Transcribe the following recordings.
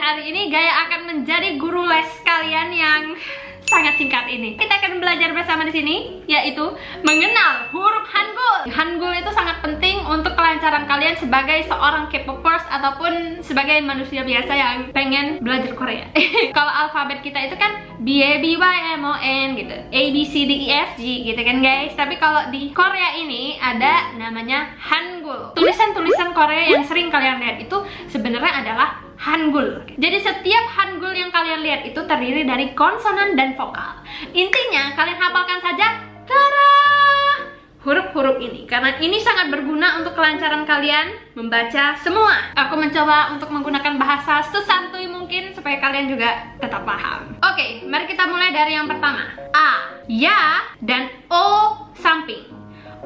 hari ini Gaya akan menjadi guru les kalian yang sangat singkat ini. Kita akan belajar bersama di sini, yaitu mengenal huruf Hangul. Hangul itu sangat penting untuk kelancaran kalian sebagai seorang K-popers ataupun sebagai manusia biasa yang pengen belajar Korea. Kalau alfabet kita itu kan B, A, B, Y, M, O, N gitu, A, B, C, D, E, F, G gitu kan guys. Tapi kalau di Korea ini ada namanya Hangul. Tulisan-tulisan Korea yang sering kalian lihat itu sebenarnya adalah Hangul. Jadi setiap Hangul yang kalian lihat itu terdiri dari konsonan dan vokal. Intinya kalian hafalkan saja huruf-huruf ini, karena ini sangat berguna untuk kelancaran kalian membaca semua. Aku mencoba untuk menggunakan bahasa sesantuy mungkin supaya kalian juga tetap paham. Oke, mari kita mulai dari yang pertama. A, ya, dan O samping.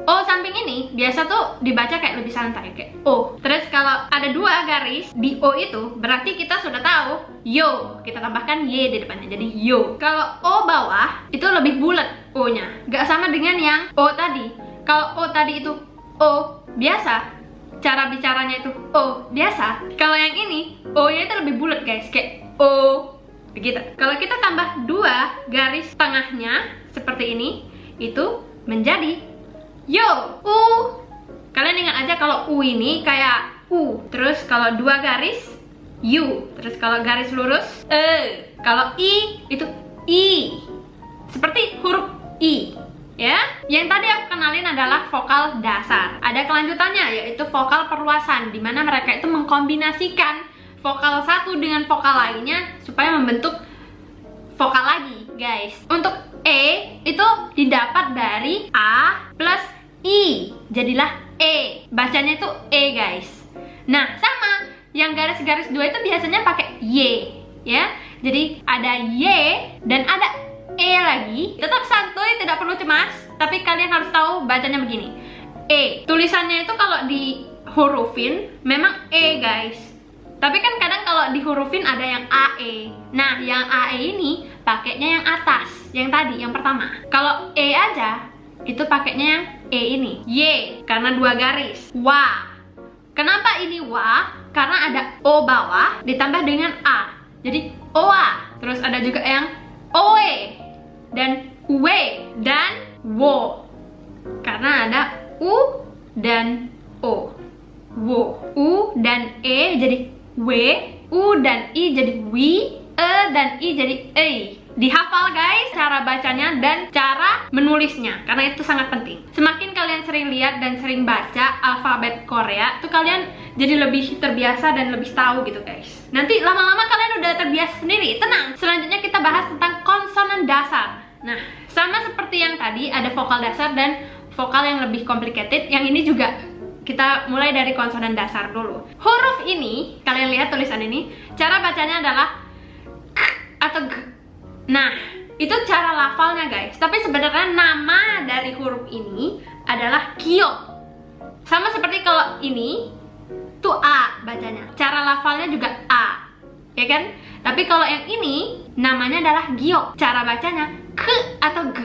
O samping ini biasa tuh dibaca kayak lebih santai, kayak O. Terus kalau ada dua garis di O itu berarti kita sudah tahu yo. Kita tambahkan Y di depannya, jadi yo. Kalau O bawah itu lebih bulat O-nya, gak sama dengan yang O tadi. Kalau O tadi itu O biasa, cara bicaranya itu O biasa. Kalau yang ini O-nya itu lebih bulat guys, kayak O begitu. Kalau kita tambah dua garis tengahnya seperti ini, itu menjadi yo, U. Kalian ingat aja kalau U ini kayak U. Terus kalau dua garis, U. Terus kalau garis lurus, E. Kalau I, itu I. Seperti huruf I, ya. Yang tadi aku kenalin adalah vokal dasar. Ada kelanjutannya, yaitu vokal perluasan, dimana mereka itu mengkombinasikan vokal satu dengan vokal lainnya supaya membentuk vokal lagi, guys. Untuk E itu didapat dari A plus I, jadilah E. Bacanya itu E, guys. Nah, sama yang garis-garis dua itu biasanya pakai Y, ya. Jadi ada Y dan ada E lagi. Tetap santuy, tidak perlu cemas, tapi kalian harus tahu bacanya begini. E. Tulisannya itu kalau dihurufin memang E, guys. Tapi kan kadang kalau dihurufin ada yang AE. Nah, yang AE ini pakainya yang atas, yang tadi, yang pertama. Kalau E aja, itu pakainya yang E ini. Y, karena dua garis. Wa. Kenapa ini wa? Karena ada O bawah ditambah dengan A. Jadi oa. Terus ada juga yang oe dan we dan wo. Karena ada U dan O. Wo. U dan E jadi W, U dan I jadi wi, E dan I jadi E. Dihafal guys cara bacanya dan cara menulisnya, karena itu sangat penting. Semakin kalian sering lihat dan sering baca alfabet Korea, tuh kalian jadi lebih terbiasa dan lebih tahu gitu guys. Nanti lama-lama kalian udah terbiasa sendiri, tenang. Selanjutnya kita bahas tentang konsonan dasar. Nah, sama seperti yang tadi, ada vokal dasar dan vokal yang lebih complicated. Yang ini juga kita mulai dari konsonan dasar dulu. Huruf ini, kalian lihat tulisan ini, cara bacanya adalah k atau g. Nah, itu cara lafalnya guys. Tapi sebenarnya nama dari huruf ini adalah Giok. Sama seperti kalau ini tuh A bacanya. Cara lafalnya juga A, ya kan? Tapi kalau yang ini namanya adalah Giok. Cara bacanya K atau G.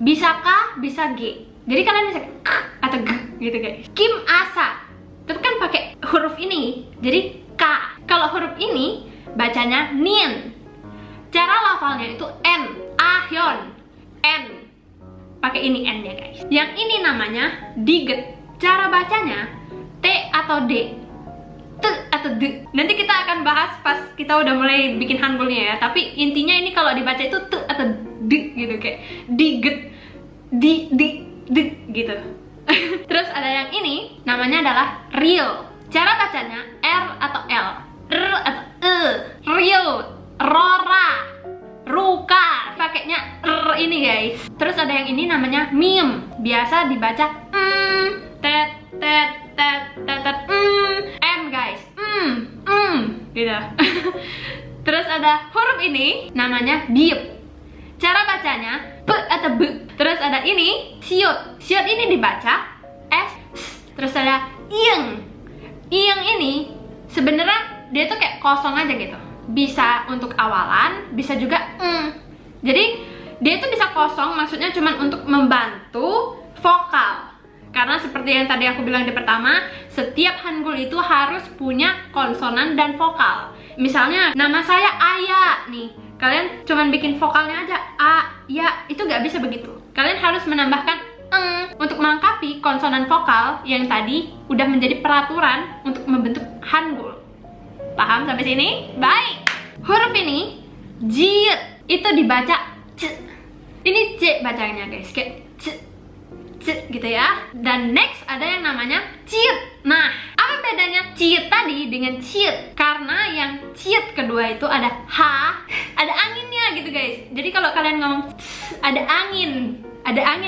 Bisa K, bisa G. Jadi kalian bisa K atau G gitu guys. Kim Asa, itu kan pakai huruf ini, jadi K. Kalau huruf ini bacanya Nien. Cara lafalnya itu N. Ahyon, N. Pakai ini N ya guys. Yang ini namanya Diget. Cara bacanya T atau D, T atau D. Nanti kita akan bahas pas kita udah mulai bikin Hangulnya ya. Tapi intinya ini kalau dibaca itu T atau D gitu, kayak Diget, di gitu. Terus ada yang ini namanya adalah real. Cara bacanya R atau L, R atau E. Real, Rora, Ruka. Pakainya R ini guys. Terus ada yang ini namanya meme. Biasa dibaca tet tet tet tet tet M guys. Gitu. Terus ada huruf ini namanya diep. Cara bacanya P atau B. Terus ada ini siut. Siut ini dibaca S. Terus ada ing. Ing ini sebenarnya dia tuh kayak kosong aja gitu. Bisa untuk awalan, bisa juga Jadi dia tuh bisa kosong, maksudnya cuma untuk membantu vokal. Karena seperti yang tadi aku bilang di pertama, setiap Hangul itu harus punya konsonan dan vokal. Misalnya nama saya Aya nih, kalian cuman bikin vokalnya aja A, ya, itu nggak bisa begitu. Kalian harus menambahkan untuk melengkapi konsonan vokal yang tadi udah menjadi peraturan untuk membentuk Hangul. Paham sampai sini? Baik. Huruf ini jit itu dibaca c. Ini c bacanya guys, kayak c gitu ya. Dan next ada yang namanya ciet. Nah, apa bedanya ciet tadi dengan ciet? Karena yang ciet kedua itu ada h, ada anginnya gitu guys. Jadi kalau kalian ngomong ada angin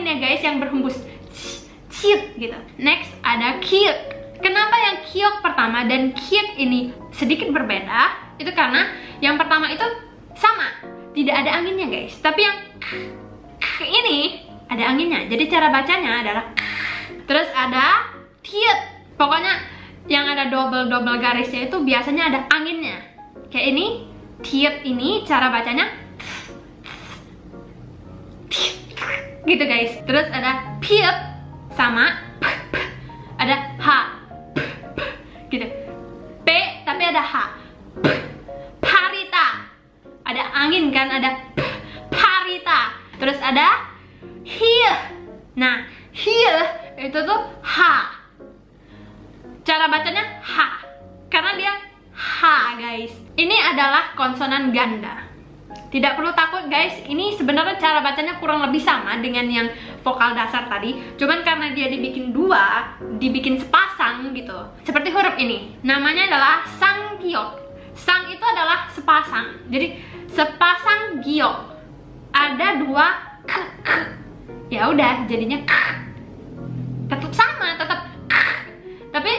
ya guys yang berhembus ciet gitu. Next ada kiek. Kenapa yang kiok pertama dan kiek ini sedikit berbeda? Itu karena yang pertama itu sama, tidak ada anginnya guys. Tapi yang ini ada anginnya. Jadi cara bacanya adalah terus ada tiet. Pokoknya yang ada double garisnya itu biasanya ada anginnya. Kayak ini, tiet ini cara bacanya gitu guys. Terus ada piet sama ada h gitu. P tapi ada h. Parita. Ada angin kan, ada parita. Terus ada here. Nah, here itu tuh h. Cara bacanya h. Karena dia h, guys. Ini adalah konsonan ganda. Tidak perlu takut, guys. Ini sebenarnya cara bacanya kurang lebih sama dengan yang vokal dasar tadi. Cuman karena dia dibikin dua, dibikin sepasang gitu. Seperti huruf ini. Namanya adalah sang giok. Sang itu adalah sepasang. Jadi sepasang giok. Ada dua k. Ya udah, jadinya k. Tetap sama, tetap k. Tapi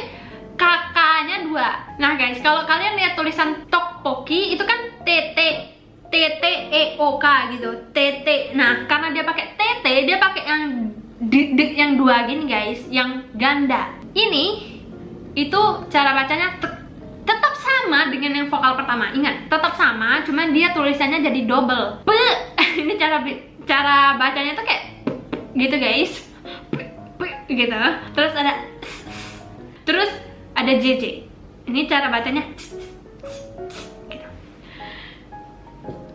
kakaknya dua. Nah guys, kalau kalian lihat tulisan tteokbokki itu kan TT TTEOK gitu, TT. Nah, karena dia pakai TT, dia pakai yang dua gini guys, yang ganda. Ini itu cara bacanya tetap sama dengan yang vokal pertama. Ingat, tetap sama, cuman dia tulisannya jadi double. Ini cara bacanya tuh kayak gitu guys. Gitu. Terus ada JJ. Ini cara bacanya gitu.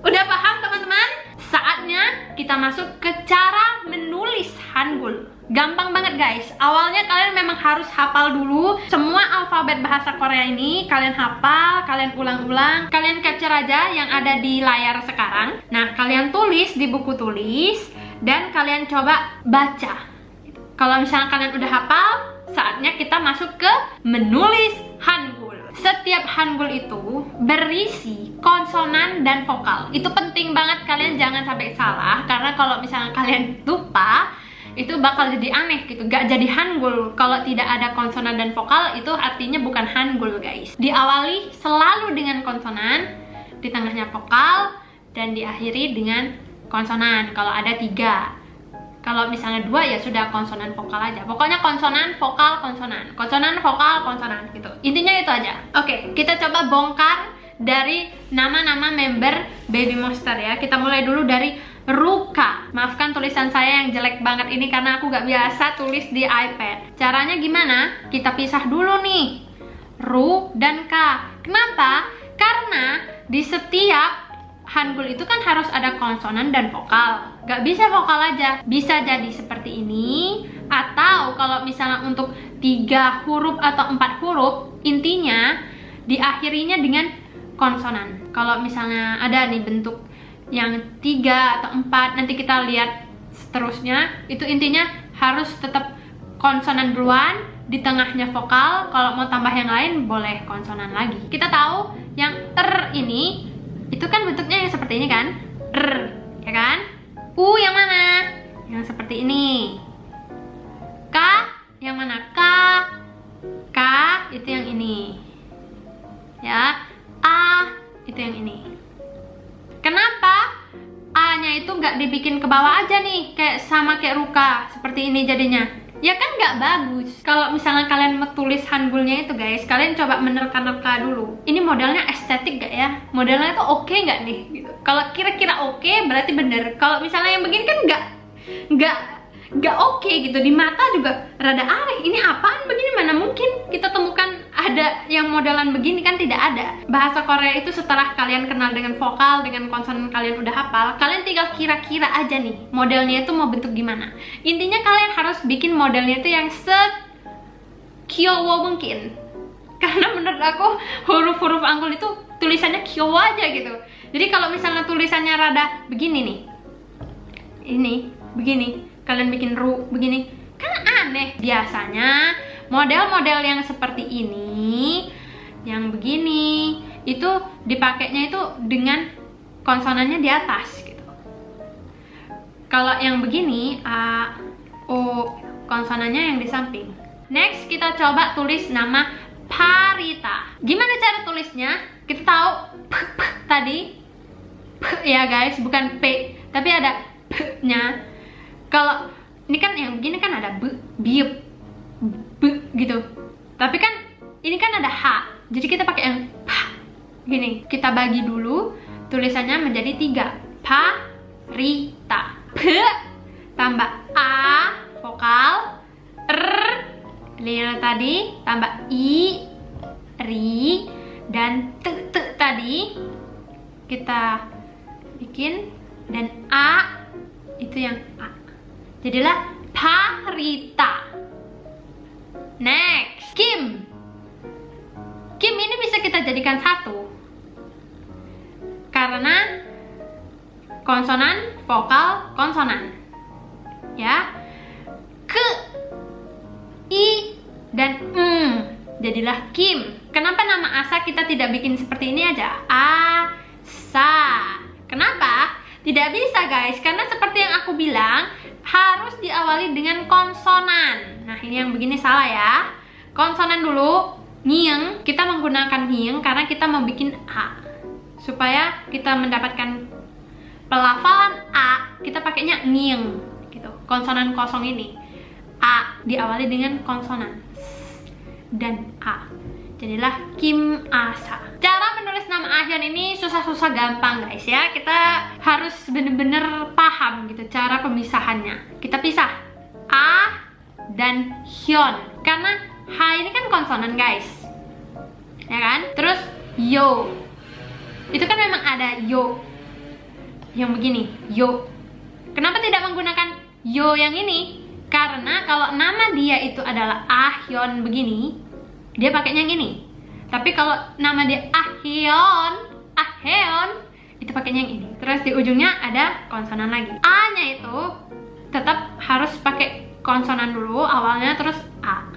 Udah paham teman-teman? Saatnya kita masuk ke cara menulis Hangul. Gampang banget guys. Awalnya kalian memang harus hafal dulu semua alfabet bahasa Korea ini. Kalian hafal, kalian ulang-ulang, kalian capture aja yang ada di layar sekarang. Nah, kalian tulis di buku tulis dan kalian coba baca. Kalau misalnya kalian udah hafal, saatnya kita masuk ke menulis Hangul. Setiap Hangul itu berisi konsonan dan vokal. Itu penting banget, kalian jangan sampai salah. Karena kalau misalnya kalian lupa, itu bakal jadi aneh gitu, gak jadi Hangul. Kalau tidak ada konsonan dan vokal, itu artinya bukan Hangul guys. Diawali selalu dengan konsonan, di tengahnya vokal, dan diakhiri dengan konsonan kalau ada 3. Kalau misalnya 2 ya sudah konsonan vokal aja. Pokoknya konsonan, vokal, konsonan. Konsonan, vokal, konsonan gitu. Intinya itu aja. Oke, kita coba bongkar dari nama-nama member Baby Monster ya. Kita mulai dulu dari Ruka. Maafkan tulisan saya yang jelek banget ini karena aku gak biasa tulis di iPad. Caranya gimana? Kita pisah dulu nih, Ru dan K. Kenapa? Karena di setiap Hangul itu kan harus ada konsonan dan vokal. Gak bisa vokal aja. Bisa jadi seperti ini. Atau kalau misalnya untuk 3 huruf atau 4 huruf, intinya diakhirinya dengan konsonan. Kalau misalnya ada nih bentuk yang 3 atau 4, nanti kita lihat seterusnya. Itu intinya harus tetap konsonan duluan, di tengahnya vokal. Kalau mau tambah yang lain boleh konsonan lagi. Kita tahu yang ini itu kan bentuknya yang seperti ini kan, ya kan? U yang mana? Yang seperti ini. K yang mana? K itu yang ini. Ya, A itu yang ini. Kenapa A-nya itu nggak dibikin ke bawah aja nih, kayak sama kayak Ruka, seperti ini jadinya? Ya kan nggak bagus. Kalau misalnya kalian mau tulis Hangulnya itu guys, kalian coba menerka-nerka dulu. Ini modelnya estetik gak ya? Modelnya itu oke nggak nih? Gitu. Kalau kira-kira oke, berarti bener. Kalau misalnya yang begini kan nggak oke gitu. Di mata juga rada aneh. Ini apaan begini? Mana mungkin kita temukan ada yang modelan begini kan, tidak ada. Bahasa Korea itu setelah kalian kenal dengan vokal, dengan konsonan kalian udah hafal, kalian tinggal kira-kira aja nih modelnya itu mau bentuk gimana. Intinya kalian harus bikin modelnya itu yang kyowo mungkin. Karena menurut aku huruf-huruf Hangul itu tulisannya kyowo aja gitu. Jadi kalau misalnya tulisannya rada begini nih, ini begini, kalian bikin ru begini, kan aneh. Biasanya model-model yang seperti ini, yang begini, itu dipakainya itu dengan konsonannya di atas gitu. Kalau yang begini a, o, konsonannya yang di samping. Next kita coba tulis nama Parita. Gimana cara tulisnya? Kita tahu p tadi p ya guys, bukan p, tapi ada p-nya. Kalau ini kan yang begini kan ada biup, b gitu. Tapi kan ini kan ada h, jadi kita pakai yang p. Gini, kita bagi dulu tulisannya menjadi 3. Parita. P tambah a vokal, r lila tadi tambah i, ri, dan t tadi kita bikin, dan a itu yang a. Jadilah Parita. Next, Kim. Kim ini bisa kita jadikan satu karena konsonan, vokal, konsonan. Ya. Ke, i, dan jadilah Kim. Kenapa nama Asa kita tidak bikin seperti ini aja? Asa. Kenapa? Tidak bisa guys, karena seperti yang aku bilang, harus diawali dengan konsonan. Nah ini yang begini salah ya. Konsonan dulu, nyieng. Kita menggunakan nyieng karena kita mau bikin A. Supaya kita mendapatkan pelafalan A, kita pakainya nyieng gitu. Konsonan kosong ini A diawali dengan konsonan S dan A. Jadilah Kim Asa. Cara menulis nama Ahyeon ini susah-susah gampang guys ya. Kita harus bener-bener paham gitu cara pemisahannya. Kita pisah A dan Hyun. Karena H ini kan konsonan guys, ya kan? Terus Yo, itu kan memang ada Yo yang begini, Yo. Kenapa tidak menggunakan Yo yang ini? Karena kalau nama dia itu adalah Ahyeon begini, dia pakainya yang ini. Tapi kalau nama dia Ahyeon, itu pakainya yang ini. Terus di ujungnya ada konsonan lagi. A-nya itu tetap harus pakai konsonan dulu awalnya, terus A.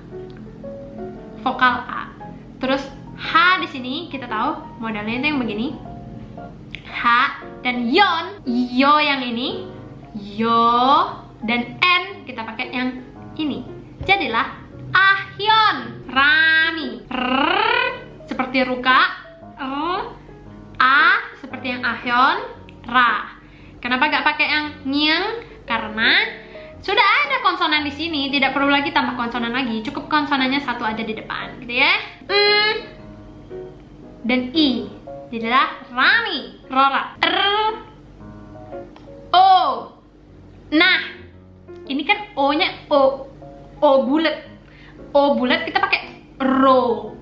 Vokal A. Terus H di sini kita tahu modelnya itu yang begini. H dan Yon, Yo yang ini, Yo, dan N kita pakai yang ini. Jadilah Ahyeon. Rami. R seperti Ruka. A seperti yang Ahyeon. Ra. Kenapa gak pakai yang Nyeng? Karena sudah ada konsonan di sini, tidak perlu lagi tambah konsonan lagi. Cukup konsonannya satu aja di depan, gitu ya. Dan I. Jadilah Rami. Rora. R. O. Nah, ini kan O-nya O. O bulat. O bulat kita pakai ro.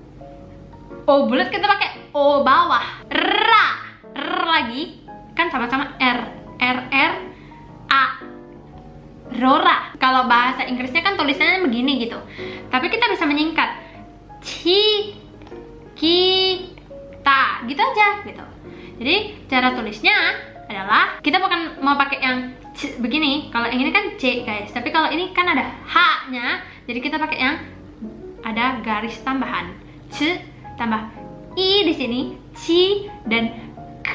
O bulat kita pakai O bawah. Ra. R lagi kan sama-sama R. R A. Rora. Kalau bahasa Inggrisnya kan tulisannya begini gitu. Tapi kita bisa menyingkat. Ci, ki, ta. Gitu aja gitu. Jadi cara tulisnya adalah kita bukan mau pakai yang C, begini. Kalau yang ini kan C guys. Tapi kalau ini kan ada H-nya. Jadi kita pakai yang ada garis tambahan. C tambah I di sini, ci, dan k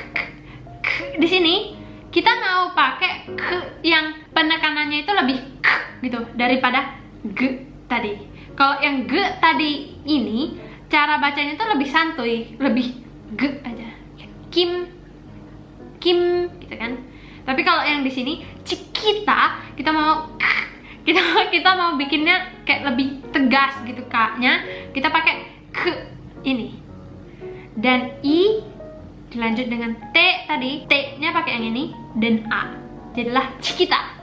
di sini. Kita mau pakai k yang penekanannya itu lebih k gitu daripada g tadi. Kalau yang g tadi ini cara bacanya itu lebih santuy, lebih g aja. Kim, Kim gitu kan. Tapi kalau yang di sini Cikita, kita mau k, kita mau bikinnya kayak lebih tegas gitu K-nya. Kita pakai k ini. Dan I dilanjut dengan T tadi, T-nya pakai yang ini, dan A. Jadilah Cikita.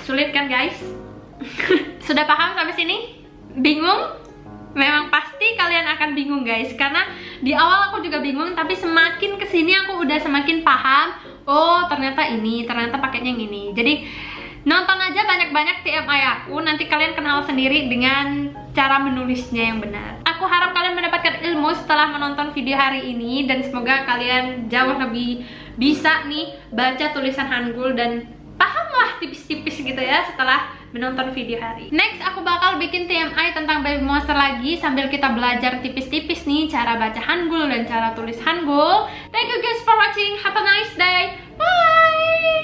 Sulit kan guys? Sudah paham sampai sini? Bingung? Memang pasti kalian akan bingung guys, karena di awal aku juga bingung, tapi semakin kesini aku udah semakin paham. Oh ternyata ini, ternyata pakainya yang ini. Jadi nonton aja banyak-banyak TMI aku, nanti kalian kenal sendiri dengan cara menulisnya yang benar. Aku harap kalian mendapatkan ilmu setelah menonton video hari ini, dan semoga kalian jauh lebih bisa nih baca tulisan Hangul dan pahamlah tipis-tipis gitu ya setelah menonton video hari. Next aku bakal bikin TMI tentang Baby Monster lagi, sambil kita belajar tipis-tipis nih cara baca Hangul dan cara tulis Hangul. Thank you guys for watching, have a nice day, bye.